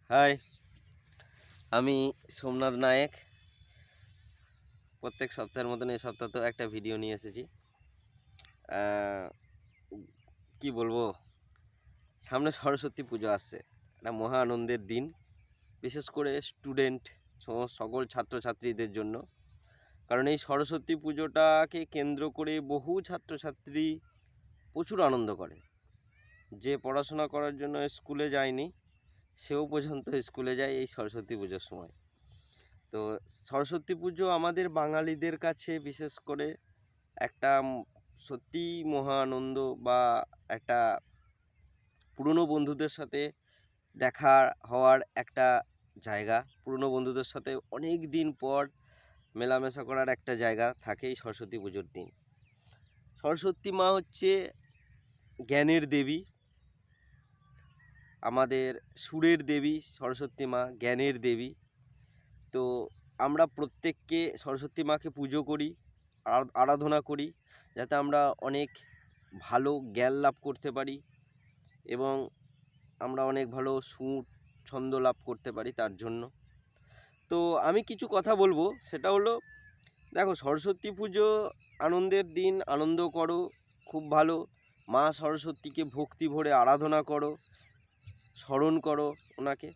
High, আমি সোমনাথ নায়েক। প্রত্যেক সপ্তাহের মতন এই সপ্তাহতেও একটা ভিডিও নিয়ে এসেছি। কি বলবো, সামনে সরস্বতী পুজো আসছে, একটা মহা আনন্দের দিন, বিশেষ করে স্টুডেন্ট সকল ছাত্রছাত্রীদের জন্য। কারণ এই সরস্বতী পুজোটাকে কেন্দ্র করে বহু ছাত্রছাত্রী প্রচুর আনন্দ করে। যে পড়াশোনা করার জন্য স্কুলে যায়নি, সেও পর্যন্ত স্কুলে যায় এই সরস্বতী পুজোর সময়। তো সরস্বতী পুজো আমাদের বাঙালিদের কাছে বিশেষ করে একটা সত্যিই মহা আনন্দ, বা একটা পুরনো বন্ধুদের সাথে দেখা হওয়ার একটা জায়গা। পুরনো বন্ধুদের সাথে অনেক দিন পর মেলামেশা করার একটা জায়গা থাকে এই সরস্বতী পুজোর দিন। সরস্বতী মা হচ্ছে জ্ঞানের দেবী, আমাদের সুরের দেবী। সরস্বতী মা জ্ঞানের দেবী। তো আমরা প্রত্যেককে সরস্বতী মাকে পুজো করি, আরাধনা করি, যাতে আমরা অনেক ভালো জ্ঞান লাভ করতে পারি এবং আমরা অনেক ভালো সুর ছন্দ লাভ করতে পারি তার জন্য। তো আমি কিছু কথা বলবো, সেটা হলো, দেখো, সরস্বতী পুজো আনন্দের দিন, আনন্দ করো, খুব ভালো। মা সরস্বতীকে ভক্তি ভরে আরাধনা করো, স্মরণ করো ওনাকে।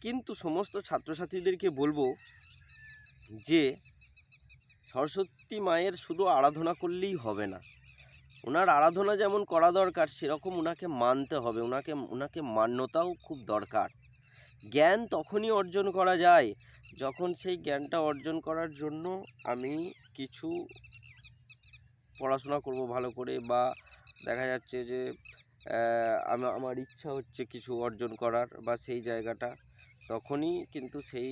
কিন্তু সমস্ত ছাত্রছাত্রীদেরকে বলবো যে সরস্বতী মায়ের শুধু আরাধনা করলেই হবে না। ওনার আরাধনা যেমন করা দরকার, সেরকম ওনাকে মানতে হবে, ওনাকে মান্যতাও খুব দরকার। জ্ঞান তখনই অর্জন করা যায় যখন সেই জ্ঞানটা অর্জন করার জন্য আমি কিছু পড়াশোনা করব ভালো করে, বা দেখা যাচ্ছে যে আমার ইচ্ছা হচ্ছে কিছু অর্জন করার, বা সেই জায়গাটা তখনই কিন্তু সেই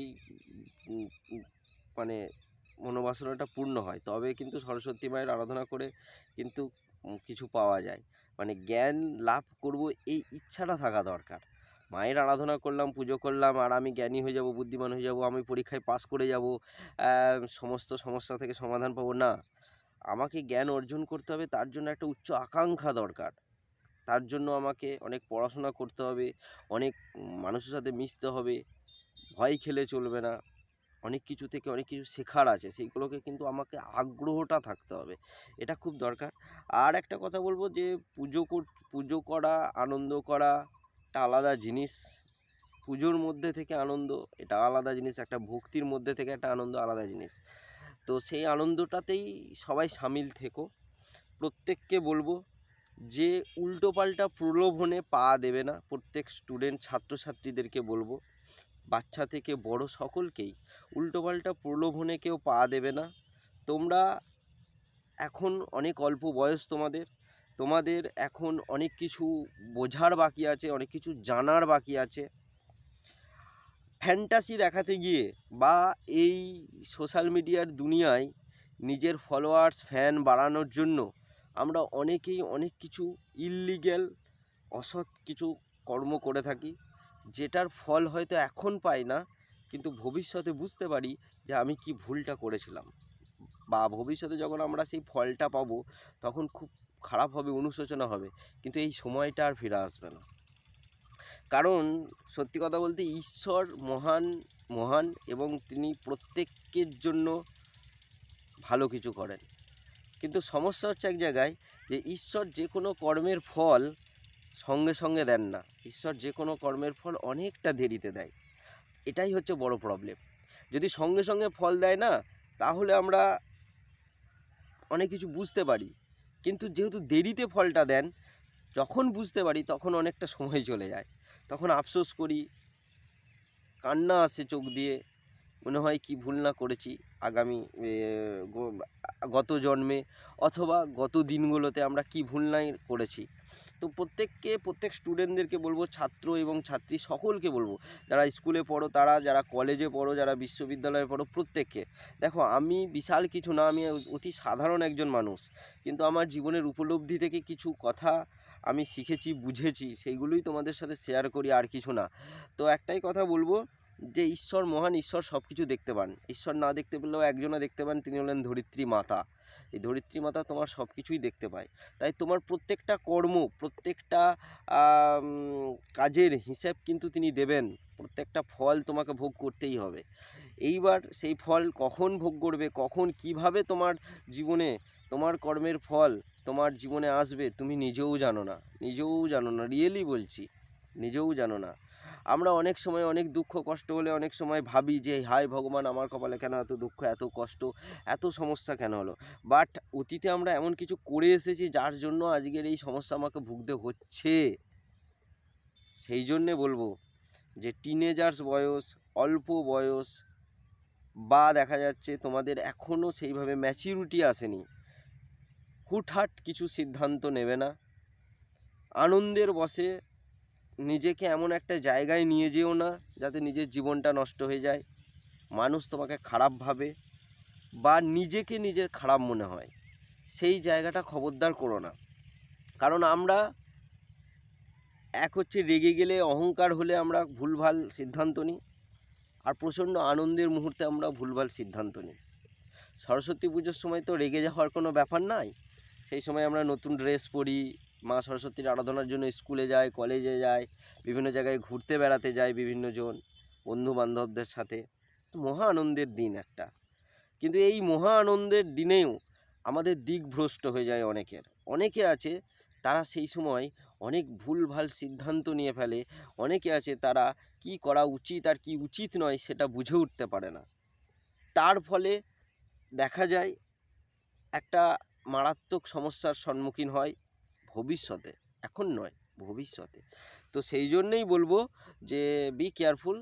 মানে মনোবাসনাটা পূর্ণ হয়। তবে কিন্তু সরস্বতী মায়ের আরাধনা করে কিন্তু কিছু পাওয়া যায়, মানে জ্ঞান লাভ করব এই ইচ্ছাটা থাকা দরকার। মায়ের আরাধনা করলাম, পুজো করলাম, আর আমি জ্ঞানী হয়ে যাব, বুদ্ধিমান হয়ে যাব, আমি পরীক্ষায় পাস করে যাব, সমস্ত সমস্যা থেকে সমাধান পাবো না। আমাকে জ্ঞান অর্জন করতে হবে, তার জন্য একটা উচ্চ আকাঙ্ক্ষা দরকার। তার জন্য আমাকে অনেক পড়াশোনা করতে হবে, অনেক মানুষের সাথে মিশতে হবে, ভয় খেলে চলবে না। অনেক কিছু থেকে অনেক কিছু শেখার আছে, সেইগুলোকে কিন্তু আমাকে আগ্রহটা থাকতে হবে, এটা খুব দরকার। আর একটা কথা বলবো যে পুজো করা, আনন্দ করা একটা আলাদা জিনিস। পুজোর মধ্যে থেকে আনন্দ, এটা আলাদা জিনিস। একটা ভক্তির মধ্যে থেকে একটা আনন্দ, আলাদা জিনিস। তো সেই আনন্দটাতেই সবাই সামিল থেকো। প্রত্যেককে বলবো যে উল্টোপাল্টা প্রলোভনে পা দেবে না। প্রত্যেক স্টুডেন্ট ছাত্রছাত্রীদেরকে বলবো, বাচ্চা থেকে বড় সকলকেই, উল্টোপাল্টা প্রলোভনে কেউ পা দেবে না। তোমরা এখন অনেক অল্প বয়স, তোমাদের এখন অনেক কিছু বোঝার বাকি আছে, অনেক কিছু জানার বাকি আছে। ফ্যান্টাসি দেখাতে গিয়ে বা এই সোশ্যাল মিডিয়ার দুনিয়ায় নিজের ফলোয়ার্স, ফ্যান বাড়ানোর জন্য আমরা অনেকেই অনেক কিছু ইললিগ্যাল, অসৎ কিছু কর্ম করে থাকি, যেটার ফল হয়তো এখন পাই না, কিন্তু ভবিষ্যতে বুঝতে পারি যে আমি কি ভুলটা করেছিলাম, বা ভবিষ্যতে যখন আমরা সেই ফলটা পাবো তখন খুব খারাপ হবে, অনুশোচনা হবে, কিন্তু এই সময়টা আর ফিরে আসবে না। কারণ সত্যি কথা বলতে ঈশ্বর মহান, মহান, এবং তিনি প্রত্যেকের জন্য ভালো কিছু করেন। কিন্তু সমস্যা হচ্ছে এক জায়গায়, যে ঈশ্বর যে কোনো কর্মের ফল সঙ্গে সঙ্গে দেন না। ঈশ্বর যে কোনো কর্মের ফল অনেকটা দেরিতে দেয়, এটাই হচ্ছে বড় প্রবলেম। যদি সঙ্গে সঙ্গে ফল দেয় না, তাহলে আমরা অনেক কিছু বুঝতে পারি, কিন্তু যেহেতু দেরিতে ফলটা দেন, যখন বুঝতে পারি তখন অনেকটা সময় চলে যায়, তখন আফসোস করি, কান্না আসে চোখ দিয়ে, মনে হয় কি ভুল না করেছি আগামী গত জন্মে অথবা গত দিনগুলোতে আমরা কি ভুল নাই করেছি। তো প্রত্যেক স্টুডেন্টদেরকে বলবো, ছাত্র এবং ছাত্রী সকলকে বলবো, যারা স্কুলে পড়ো, তারা যারা কলেজে পড়ো, যারা বিশ্ববিদ্যালয়ে পড়ো, প্রত্যেককে দেখো, আমি বিশাল কিছু না, আমি অতি সাধারণ একজন মানুষ, কিন্তু আমার জীবনের উপলব্ধি থেকে কিছু কথা আমি শিখেছি, বুঝেছি, সেইগুলোই তোমাদের সাথে শেয়ার করি, আর কিছু না। তো একটাই কথা বলবো, যে ঈশ্বর মহান, ঈশ্বর সব কিছু দেখতে পান। ঈশ্বর না দেখতে পেলেও একজনা দেখতে পান, তিনি হলেন ধরিত্রী মাতা। এই ধরিত্রী মাতা তোমার সব কিছুই দেখতে পায়। তাই তোমার প্রত্যেকটা কর্ম, প্রত্যেকটা কাজের হিসেব কিন্তু তিনি দেবেন, প্রত্যেকটা ফল তোমাকে ভোগ করতেই হবে। এইবার সেই ফল কখন ভোগ করবে, কখন কিভাবে তোমার জীবনে তোমার কর্মের ফল তোমার জীবনে আসবে তুমি নিজেও জানো না, রিয়েলি বলছি, নিজেও জানো না। আমরা অনেক সময় অনেক দুঃখ কষ্ট হলে অনেক সময় ভাবি যে হায় ভগবান, আমার কপালে কেন এত দুঃখ, এত কষ্ট, এত সমস্যা কেন হলো। বাট অতীতে আমরা এমন কিছু করে এসেছি যার জন্য আজকের এই সমস্যা আমাকে ভুগতে হচ্ছে। সেই জন্যে বলবো যে টিনেজার্স বয়স, অল্প বয়স, বা দেখা যাচ্ছে তোমাদের এখনও সেইভাবে ম্যাচিউরিটি আসেনি, হুটহাট কিছু সিদ্ধান্ত নেবে না। আনন্দের বশে নিজেকে এমন একটা জায়গায় নিয়ে যেও না যাতে নিজের জীবনটা নষ্ট হয়ে যায়, মানুষ তোমাকে খারাপ ভাবে বা নিজেকে নিজের খারাপ মনে হয়, সেই জায়গাটা খবরদার করো না। কারণ আমরা এক হচ্ছে রেগে গেলে, অহংকার হলে আমরা ভুলভাল সিদ্ধান্ত নিই, আর প্রচণ্ড আনন্দের মুহূর্তে আমরা ভুলভাল সিদ্ধান্ত নিই। সরস্বতী পুজোর সময় তো রেগে যাওয়ার কোনো ব্যাপার নাই, সেই সময় আমরা নতুন ড্রেস পরি, মা সরস্বতীর আরাধনার জন্য স্কুলে যাই, কলেজে যাই, বিভিন্ন জায়গায় ঘুরতে বেড়াতে যাই, বিভিন্ন জন বন্ধু বান্ধবদের সাথে, মহা আনন্দের দিন একটা। কিন্তু এই মহা আনন্দের দিনেও আমাদের দিক ভ্রষ্ট হয়ে যায় অনেকে আছে তারা সেই সময় অনেক ভুলভাল সিদ্ধান্ত নিয়ে ফেলে, অনেকে আছে তারা কি করা উচিত আর কি উচিত নয় সেটা বুঝে উঠতে পারে না। তার ফলে দেখা যায় একটা মারাত্মক সমস্যার সম্মুখীন হয় ভবিষ্যতে, এখন নয় ভবিষ্যতে। তো সেই জন্যেই বলবো যে বি কেয়ারফুল,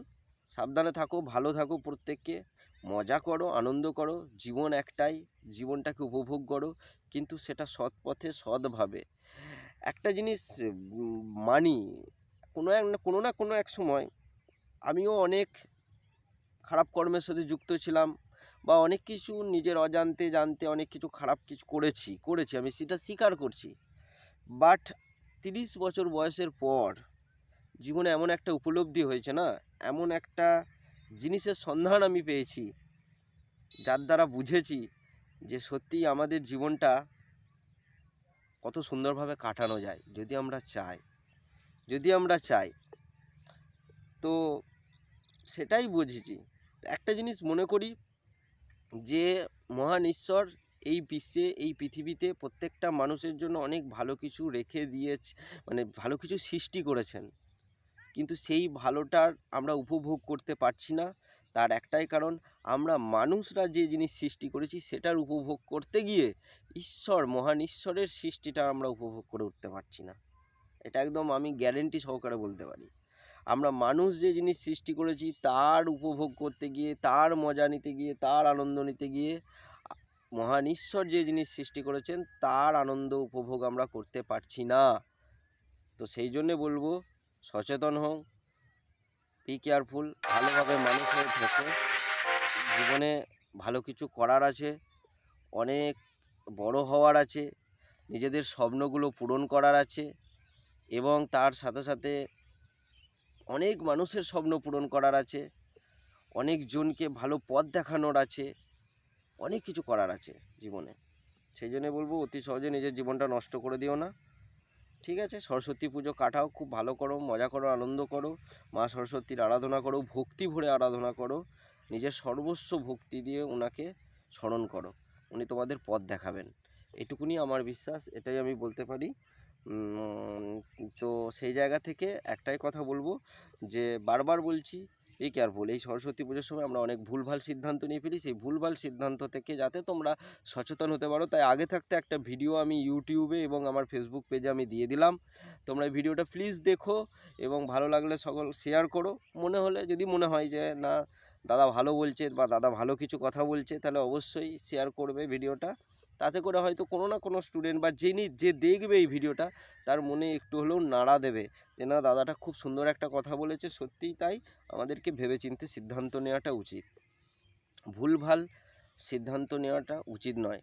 সাবধানে থাকো, ভালো থাকো, প্রত্যেককে মজা করো, আনন্দ করো, জীবন একটাই, জীবনটাকে উপভোগ করো, কিন্তু সেটা সৎ পথে সৎভাবে। একটা জিনিস মানি, কোনো না কোনো এক সময় আমিও অনেক খারাপ কর্মের সাথে যুক্ত ছিলাম, বা অনেক কিছু নিজের অজান্তে জানতে অনেক কিছু খারাপ কিছু করেছি আমি সেটা স্বীকার করছি। বাট 30 বছর বয়সের পর জীবনে এমন একটা উপলব্ধি হয়েছে না, এমন একটা জিনিসের সন্ধান আমি পেয়েছি যার দ্বারা বুঝেছি যে সত্যিই আমাদের জীবনটা কত সুন্দরভাবে কাটানো যায় যদি আমরা চাই। তো সেটাই বুঝেছি। একটা জিনিস মনে করি যে মহান ঈশ্বর এই বিশ্বে, এই পৃথিবীতে প্রত্যেকটা মানুষের জন্য অনেক ভালো কিছু রেখে দিয়েছে, মানে ভালো কিছু সৃষ্টি করেছেন, কিন্তু সেই ভালোটার আমরা উপভোগ করতে পারছি না। তার একটাই কারণ, আমরা মানুষরা যে জিনিস সৃষ্টি করেছি সেটার উপভোগ করতে গিয়ে মহান ঈশ্বরের সৃষ্টিটা আমরা উপভোগ করে উঠতে পারছি না। এটা একদম আমি গ্যারেন্টি সহকারে বলতে পারি। আমরা মানুষ যে জিনিস সৃষ্টি করেছি তার উপভোগ করতে গিয়ে, তার মজা নিতে গিয়ে, তার আনন্দ নিতে গিয়ে মহান ঈশ্বর যে জিনিস সৃষ্টি করেছেন তার আনন্দ উপভোগ আমরা করতে পারছি না। তো সেই জন্যে বলবো সচেতন হও, বি কেয়ারফুল, ভালোভাবে মানুষ হয়ে থেকো, জীবনে ভালো কিছু করার আছে, অনেক বড় হওয়ার আছে, নিজেদের স্বপ্নগুলো পূরণ করার আছে, এবং তার সাথে সাথে অনেক মানুষের স্বপ্ন পূরণ করার আছে, অনেকজনকে ভালো পথ দেখানোর আছে, অনেক কিছু করার আছে জীবনে। সেই জন্য বলবো অতি সহজে নিজের জীবনটা নষ্ট করে দিও না, ঠিক আছে? সরস্বতী পুজো কাটাও, খুব ভালো করো, মজা করো, আনন্দ করো, মা সরস্বতীর আরাধনা করো, ভক্তি ভরে আরাধনা করো, নিজের সর্বস্ব ভক্তি দিয়ে ওনাকে স্মরণ করো, উনি তোমাদের পথ দেখাবেন, এটুকুনি আমার বিশ্বাস, এটাই আমি বলতে পারি। তো সেই জায়গা থেকে একটাই কথা বলবো যে বারবার বলছি, এই কেয়ারফুল, এই সরস্বতী পুজোর সময় আমরা অনেক ভুলভাল সিদ্ধান্ত নিয়ে ফেলি, সেই ভুলভাল সিদ্ধান্ত থেকে যাতে তোমরা সচেতন হতে পারো, তাই আগে থাকতে একটা ভিডিও আমি ইউটিউবে এবং আমার ফেসবুক পেজে আমি দিয়ে দিলাম, তোমরা এই ভিডিওটা প্লিজ দেখো, এবং ভালো লাগলে সকল শেয়ার করো, যদি মনে হয় যে না দাদা ভালো বলছে বা দাদা ভালো কিছু কথা বলছে, তাহলে অবশ্যই শেয়ার করবে ভিডিওটা, তাতে করে হয়তো কোনো না কোনো স্টুডেন্ট বা যে দেখবে এই ভিডিওটা তার মনে একটু হলেও নাড়া দেবে যে না দাদাটা খুব সুন্দর একটা কথা বলেছে, সত্যিই তাই, আমাদেরকে ভেবেচিন্তে সিদ্ধান্ত নেওয়াটা উচিত, ভুলভাল সিদ্ধান্ত নেওয়াটা উচিত নয়।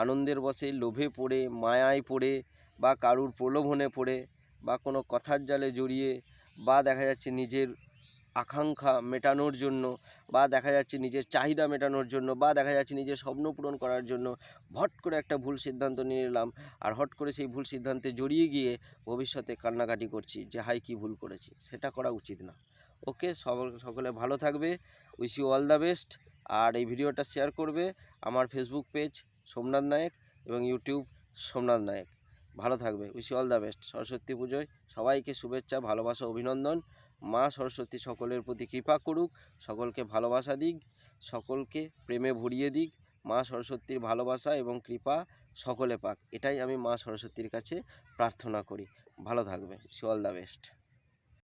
আনন্দের বশে, লোভে পড়ে, মায়ায় পড়ে, বা কারুর প্রলোভনে পড়ে, বা কোনো কথার জালে জড়িয়ে, বা দেখা যাচ্ছে নিজের আকাঙ্ক্ষা মেটানোর জন্য, বা দেখা যাচ্ছে নিজের চাহিদা মেটানোর জন্য, বা দেখা যাচ্ছে নিজের স্বপ্ন পূরণ করার জন্য হট করে একটা ভুল সিদ্ধান্ত নিয়ে নিলাম, আর হট করে সেই ভুল সিদ্ধান্তে জড়িয়ে গিয়ে ভবিষ্যতে কান্নাকাটি করছি যে হাই কী ভুল করেছি। সেটা করা উচিত না। ওকে, সকলে ভালো থাকবে। Wish you all the best. আর এই ভিডিওটা শেয়ার করবে আমার ফেসবুক পেজ সোমনাথ নায়েক এবং ইউটিউব সোমনাথ নায়েক। ভালো থাকবে। Wish you all the best. Saraswati পুজোয় সবাইকে শুভেচ্ছা, ভালোবাসা, অভিনন্দন। মা সরস্বতী সকলের প্রতি কৃপা করুক, সকলকে ভালোবাসা দিক, সকলকে প্রেমে ভরিয়ে দিক। মা সরস্বতীর ভালোবাসা এবং কৃপা সকলে পাক, এটাই আমি মা সরস্বতীর কাছে প্রার্থনা করি। ভালো থাকবে। Wish you all the best.